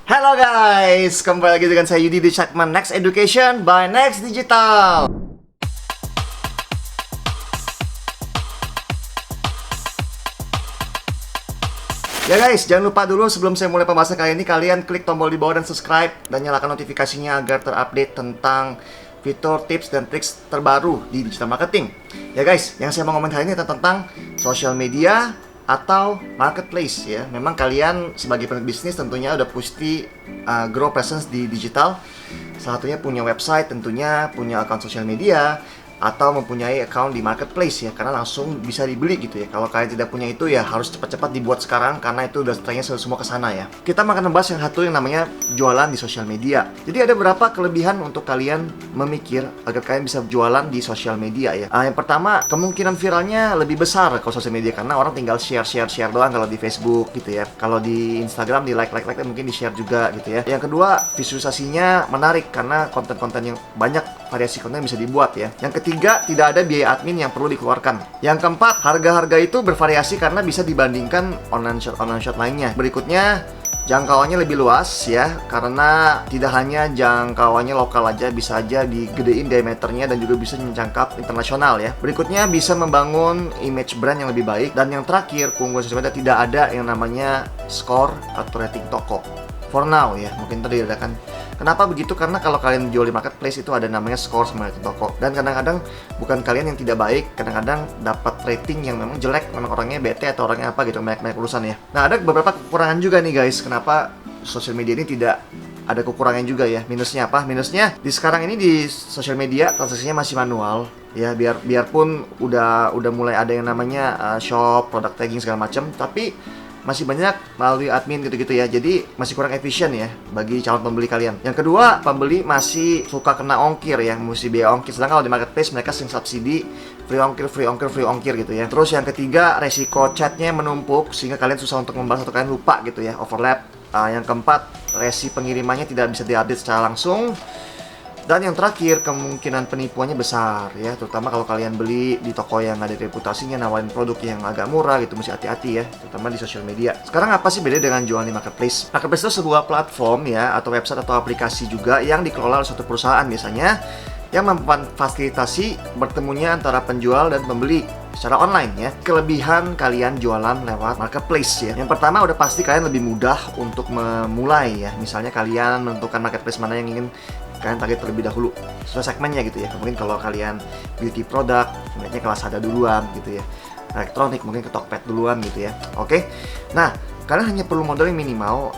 Halo guys, kembali lagi dengan saya Yudi di segmen Next Education by Next Digital. Ya guys, jangan lupa dulu sebelum saya mulai pembahasan kali ini, kalian klik tombol di bawah dan subscribe dan nyalakan notifikasinya agar terupdate tentang fitur, tips, dan triks terbaru di digital marketing. Ya guys, yang saya mau ngomongin kali ini tentang social media atau marketplace ya. Memang kalian sebagai pemilik bisnis tentunya udah pasti grow presence di digital. Salah satunya punya website, tentunya punya account social media, atau mempunyai account di marketplace ya, karena langsung bisa dibeli gitu ya. Kalau kalian tidak punya itu ya harus cepat-cepat dibuat sekarang, karena itu udah trennya semua ke sana ya. Kita akan membahas yang satu yang namanya jualan di sosial media. Jadi ada beberapa kelebihan untuk kalian memikir agar kalian bisa jualan di sosial media ya. Yang pertama, kemungkinan viralnya lebih besar kalau sosial media, karena orang tinggal share doang kalau di Facebook gitu ya. Kalau di Instagram di like mungkin di share juga gitu ya. Yang kedua, visualisasinya menarik karena konten-konten yang banyak, variasi konten bisa dibuat ya. Yang ketiga, tidak ada biaya admin yang perlu dikeluarkan. Yang keempat, harga-harga itu bervariasi karena bisa dibandingkan online shop lainnya. Berikutnya, jangkauannya lebih luas ya, karena tidak hanya jangkauannya lokal aja, bisa aja digedein diameternya dan juga bisa menjangkau internasional ya. Berikutnya, bisa membangun image brand yang lebih baik. Dan yang terakhir, keunggulan sosial media, tidak ada yang namanya score atau rating toko. For now ya, mungkin tadi ada kan. Kenapa begitu? Karena kalau kalian jual di marketplace itu ada namanya score sama rating toko. Dan kadang-kadang bukan kalian yang tidak baik, kadang-kadang dapat rating yang memang jelek, memang orangnya bete atau orangnya apa gitu, banyak urusan ya. Nah, ada beberapa kekurangan juga nih guys. Kenapa sosial media ini tidak ada kekurangan juga ya? Minusnya apa? Minusnya di sekarang ini di sosial media transaksinya masih manual ya, biarpun udah mulai ada yang namanya shop, product tagging segala macam, tapi masih banyak melalui admin gitu-gitu ya. Jadi masih kurang efisien ya bagi calon pembeli kalian. Yang kedua, pembeli masih suka kena ongkir ya, mesti biaya ongkir. Sedangkan kalau di marketplace mereka sering subsidi, free ongkir gitu ya. Terus yang ketiga, resiko chatnya menumpuk sehingga kalian susah untuk membalas atau kalian lupa gitu ya, overlap. Yang keempat, resi pengirimannya tidak bisa diupdate secara langsung. Dan yang terakhir, kemungkinan penipuannya besar ya, terutama kalau kalian beli di toko yang ada reputasinya, nawarin produk yang agak murah gitu, mesti hati-hati ya, terutama di sosial media. Sekarang apa sih beda dengan jualan di marketplace? Marketplace itu sebuah platform ya, atau website atau aplikasi juga yang dikelola oleh suatu perusahaan biasanya, yang memfasilitasi bertemunya antara penjual dan pembeli secara online ya. Kelebihan kalian jualan lewat marketplace ya. Yang pertama, udah pasti kalian lebih mudah untuk memulai ya. Misalnya kalian menentukan marketplace mana yang ingin kalian target terlebih dahulu sesuai segmennya gitu ya. Mungkin kalau kalian beauty product, sebenarnya kelas ada duluan gitu ya. Elektronik mungkin ke Tokped duluan gitu ya. Oke. Nah, kalian hanya perlu modal yang minimal,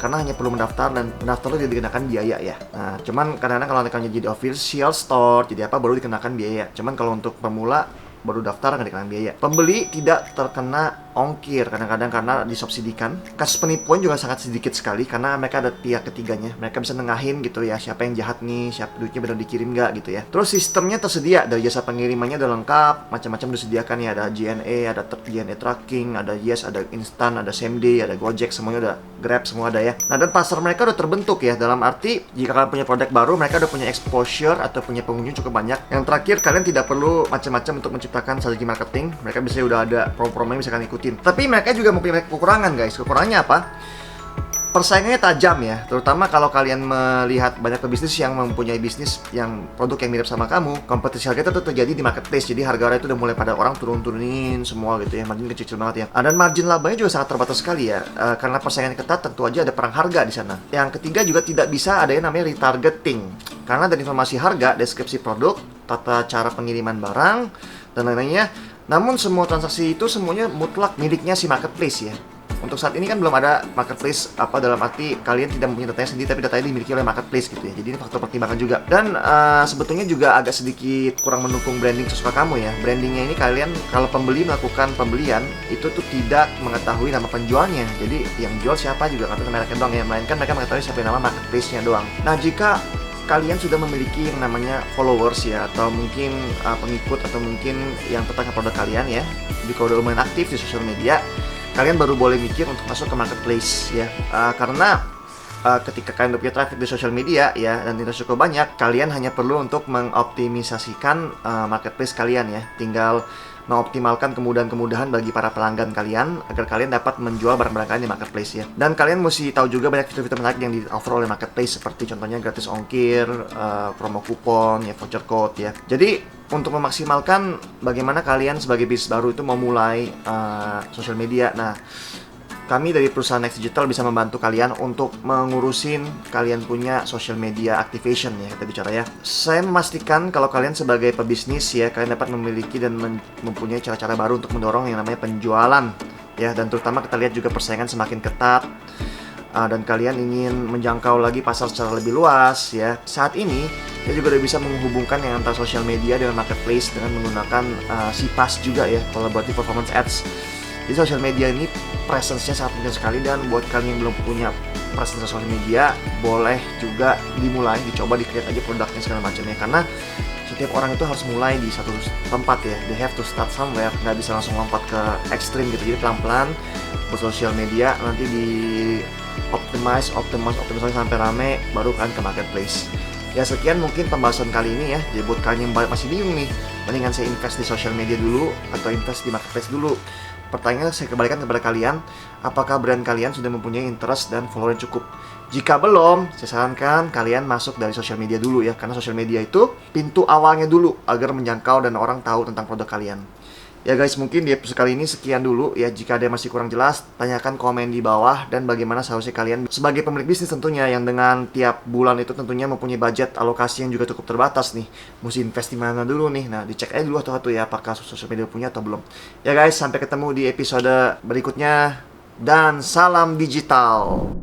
karena hanya perlu mendaftar, dan mendaftar itu dikenakan biaya ya. Nah, cuman kadang-kadang kalau kalian jadi official store, jadi apa, baru dikenakan biaya. Cuman kalau untuk pemula baru daftar nggak dikenakan biaya. Pembeli tidak terkena ongkir kadang-kadang karena disubsidikan. Kasus penipuan juga sangat sedikit sekali karena mereka ada pihak ketiganya. Mereka bisa nengahin gitu ya, siapa yang jahat nih, siapa duitnya benar dikirim nggak gitu ya. Terus sistemnya tersedia, dari jasa pengirimannya udah lengkap, macam-macam disediakan ya. Ada JNE, ada JNE tracking, ada Yes, ada instan, ada same day, ada Gojek, semuanya udah, Grab semua ada ya. Nah, dan pasar mereka udah terbentuk ya, dalam arti jika kalian punya produk baru, mereka udah punya exposure atau punya pengunjung cukup banyak. Yang terakhir, kalian tidak perlu macam-macam untuk menciptakan strategi marketing. Mereka bisa udah ada promo-promonya, bisa kalian ikutin. Tapi mereka juga mempunyai kekurangan guys. Kekurangannya apa? Persaingannya tajam ya, terutama kalau kalian melihat banyak pebisnis yang mempunyai bisnis yang produk yang mirip sama kamu. Kompetisi harga itu terjadi di marketplace, jadi harga itu udah mulai pada orang turunin semua gitu ya, margin kecil banget ya. Dan margin labanya juga sangat terbatas sekali ya, karena persaingan ketat, tentu aja ada perang harga di sana. Yang ketiga, juga tidak bisa ada yang namanya retargeting, karena ada informasi harga, deskripsi produk, tata cara pengiriman barang, dan lain-lainnya. Namun semua transaksi itu semuanya mutlak miliknya si marketplace ya. Untuk saat ini kan belum ada marketplace, apa dalam arti kalian tidak mempunyai datanya sendiri, tapi datanya dimiliki oleh marketplace gitu ya. Jadi ini faktor pertimbangan juga. Dan sebetulnya juga agak sedikit kurang mendukung branding sesuka kamu ya. Brandingnya ini, kalian kalau pembeli melakukan pembelian itu tuh tidak mengetahui nama penjualnya. Jadi yang jual siapa juga nggak tahu mereknya doang ya, melainkan mereka mengetahui siapa nama marketplace-nya doang. Nah, jika kalian sudah memiliki yang namanya followers ya, atau mungkin pengikut, atau mungkin yang tertarik produk kalian ya, jika udah lumayan aktif di sosial media, kalian baru boleh mikir untuk masuk ke marketplace ya. Karena ketika kalian udah punya traffic di sosial media ya, dan tidak cukup banyak, kalian hanya perlu untuk mengoptimisasikan marketplace kalian ya. Tinggal mengoptimalkan kemudahan-kemudahan bagi para pelanggan kalian agar kalian dapat menjual barang-barang kalian di marketplace ya. Dan kalian mesti tahu juga banyak fitur-fitur menarik yang di-offer oleh marketplace, seperti contohnya gratis ongkir, promo kupon, ya voucher code ya. Jadi untuk memaksimalkan bagaimana kalian sebagai bisnis baru itu memulai sosial media. Nah, kami dari perusahaan Next Digital bisa membantu kalian untuk mengurusin kalian punya social media activation ya, kita bicara ya. Saya memastikan kalau kalian sebagai pebisnis ya, kalian dapat memiliki dan mempunyai cara-cara baru untuk mendorong yang namanya penjualan ya, dan terutama kita lihat juga persaingan semakin ketat dan kalian ingin menjangkau lagi pasar secara lebih luas ya. Saat ini kita juga udah bisa menghubungkan yang antara social media dengan marketplace dengan menggunakan CPAS juga ya, Collaborative Performance Ads. Di social media ini presence-nya sangat penting sekali, dan buat kalian yang belum punya presence social media, boleh juga dimulai, dicoba, di-create aja produknya segala macamnya. Karena setiap orang itu harus mulai di satu tempat ya, they have to start somewhere, nggak bisa langsung lompat ke ekstrim gitu. Jadi pelan-pelan buat social media, nanti di optimize sampai rame, baru kalian ke marketplace. Ya sekian mungkin pembahasan kali ini ya. Jadi buat kalian yang masih bingung nih, mendingan saya invest di social media dulu atau invest di marketplace dulu. Pertanyaannya saya kembalikan kepada kalian, apakah brand kalian sudah mempunyai interest dan follower yang cukup? Jika belum, saya sarankan kalian masuk dari social media dulu ya, karena social media itu pintu awalnya dulu agar menjangkau dan orang tahu tentang produk kalian. Ya guys, mungkin di episode kali ini sekian dulu ya. Jika ada yang masih kurang jelas, tanyakan komen di bawah, dan bagaimana seharusnya kalian sebagai pemilik bisnis tentunya yang dengan tiap bulan itu tentunya mempunyai budget alokasi yang juga cukup terbatas nih. Mesti invest di mana dulu nih. Nah, dicek aja dulu satu-satu ya apakah sosial media punya atau belum. Ya guys, sampai ketemu di episode berikutnya dan salam digital.